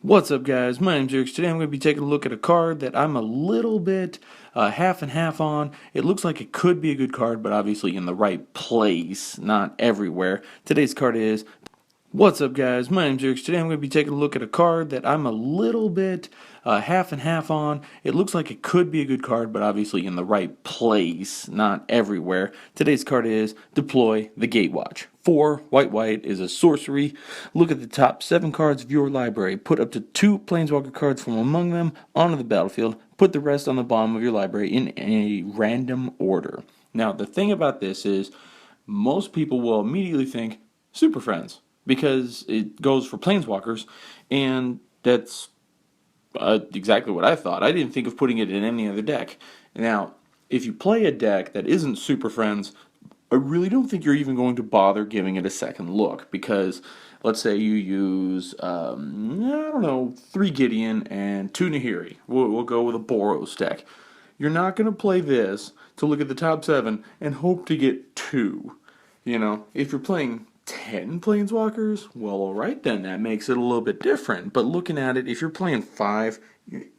What's up, guys? My name's iirix. Today I'm going to be taking a look at a card that I'm a little bit half and half on. It looks like it could be a good card, but obviously in the right place, not everywhere. Today's card is... What's up, guys? My name's iirix. Today I'm going to be taking a look at a card that I'm a little bit half and half on. It looks like it could be a good card, but obviously in the right place, not everywhere. Today's card is Deploy the Gatewatch. 4 white is a sorcery. Look at the top 7 cards of your library. Put up to 2 Planeswalker cards from among them onto the battlefield. Put the rest on the bottom of your library in a random order. Now, the thing about this is most people will immediately think Super Friends, because it goes for Planeswalkers, and that's exactly what I thought. I didn't think of putting it in any other deck. Now, if you play a deck that isn't Super Friends, I really don't think you're even going to bother giving it a second look, because let's say you use, I don't know, 3 Gideon and 2 Nahiri. We'll go with a Boros deck. You're not going to play this to look at the top 7 and hope to get 2. You know, if you're playing 10 Planeswalkers, well, alright then, that makes it a little bit different. But looking at it, if you're playing 5,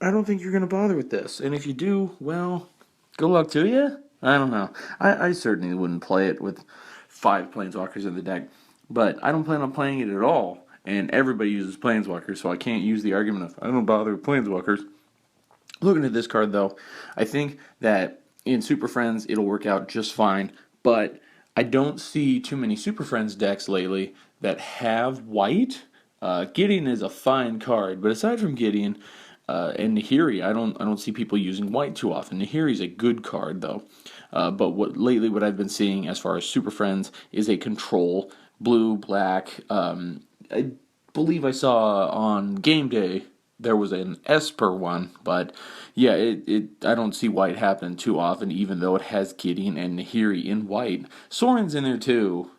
I don't think you're going to bother with this. And if you do, well, good luck to you. I don't know. I certainly wouldn't play it with 5 Planeswalkers in the deck. But I don't plan on playing it at all. And everybody uses Planeswalkers, so I can't use the argument of, I don't bother with Planeswalkers. Looking at this card, though, I think that in Super Friends, it'll work out just fine. But I don't see too many Super Friends decks lately that have white. Gideon is a fine card, but aside from Gideon and Nahiri, I don't see people using white too often. Nahiri's a good card though, but what I've been seeing as far as Super Friends is a control blue black. I believe I saw on game day there was an Esper one, but yeah, I don't see white happening too often, even though it has Gideon and Nahiri in white. Soren's in there too.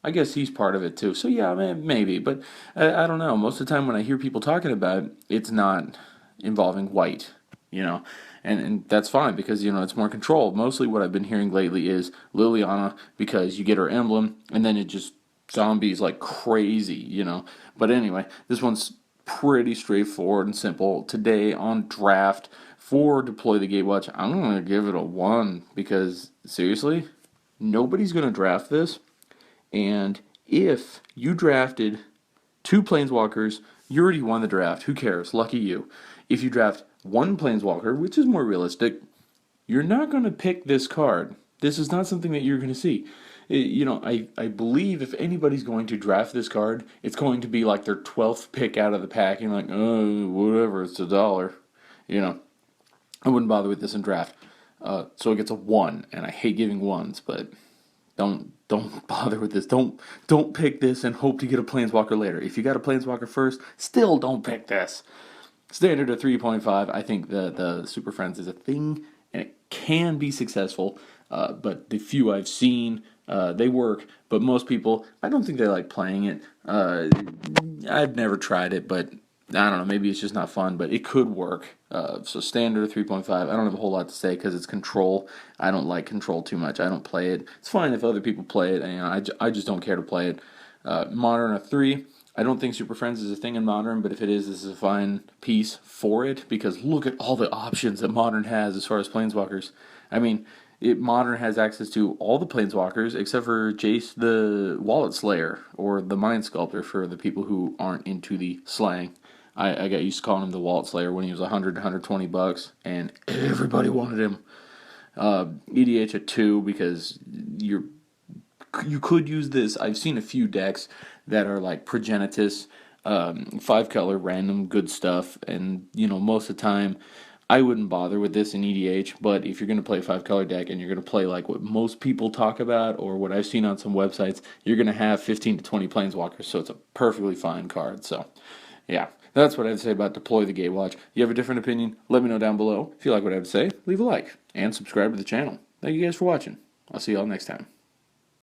I guess he's part of it too. So yeah, maybe, but I don't know. Most of the time when I hear people talking about it, it's not involving white, you know, and that's fine because, you know, it's more control. Mostly what I've been hearing lately is Liliana, because you get her emblem and then it just zombies like crazy, you know. But anyway, this one's pretty straightforward and simple. Today on draft for Deploy the Gatewatch, I'm going to give it a 1 because, seriously, nobody's going to draft this. And if you drafted 2 Planeswalkers, you already won the draft. Who cares? Lucky you. If you draft 1 Planeswalker, which is more realistic, you're not going to pick this card. This is not something that you're going to see. You know, I believe if anybody's going to draft this card, it's going to be like their 12th pick out of the pack, and like, oh, whatever, it's $1. You know, I wouldn't bother with this in draft. So it gets a 1, and I hate giving 1s, but don't bother with this. Don't pick this and hope to get a Planeswalker later. If you got a Planeswalker first, still don't pick this. Standard of 3.5. I think the Super Friends is a thing, and it can be successful. But the few I've seen, they work. But most people, I don't think they like playing it. I've never tried it, but I don't know. Maybe it's just not fun, but it could work. So standard 3.5. I don't have a whole lot to say because it's control. I don't like control too much. I don't play it. It's fine if other people play it, and you know, I just don't care to play it. Modern a 3. I don't think Super Friends is a thing in Modern, but if it is, this is a fine piece for it, because look at all the options that Modern has as far as Planeswalkers. I mean, Modern has access to all the Planeswalkers except for Jace the Wallet Slayer, or the Mind Sculptor for the people who aren't into the slang. I got used to calling him the Wallet Slayer when he was $100 and everybody wanted him. EDH at 2 because you could use this. I've seen a few decks that are like Progenitus, 5 color, random, good stuff, and you know, most of the time I wouldn't bother with this in EDH, but if you're going to play a 5 color deck and you're going to play like what most people talk about or what I've seen on some websites, you're going to have 15 to 20 Planeswalkers, so it's a perfectly fine card. So yeah, that's what I have to say about Deploy the Gatewatch. If you have a different opinion, let me know down below. If you like what I have to say, leave a like and subscribe to the channel. Thank you guys for watching. I'll see y'all next time.